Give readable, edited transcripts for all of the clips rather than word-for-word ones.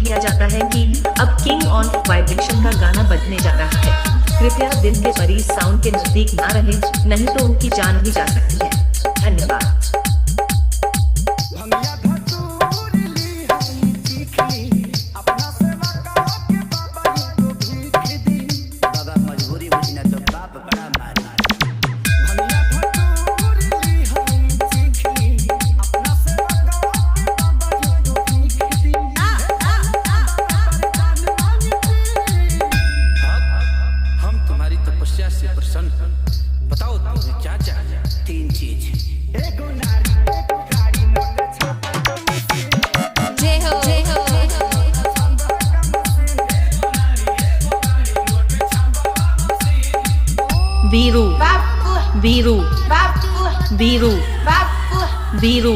किया जाता है कि अब किंग ऑन वाइब्रेशन का गाना बजने जा रहा है। कृपया दिल के मरीज साउंड के नजदीक ना रहे, नहीं तो उनकी जान भी जा सकती है। धन्यवाद। से प्रसन्न, बताओ तुम्हें क्या चाहिए? 3 चीज। जय हो जय हो वीरू वीरू वीरू वीरू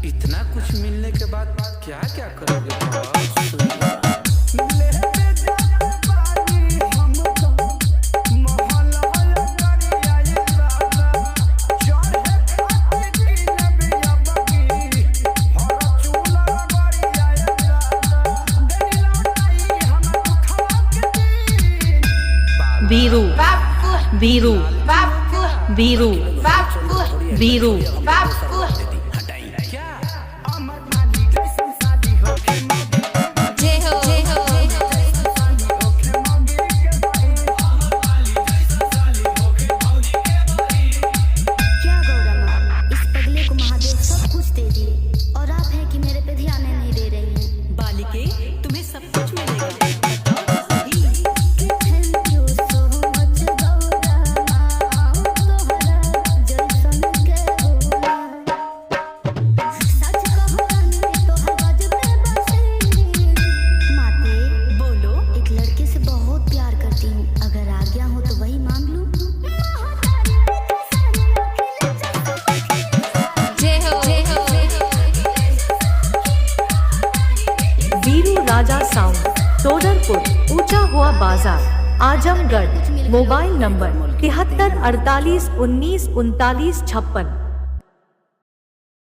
इतना कुछ मिलने के बाद क्या क्या करोगे? वीरू वीरू वीरू वीरू राजा साउंड, टोडरपुर, ऊंचा हुआ बाजार, आजमगढ़। Mobile number 73 48 19 39 56।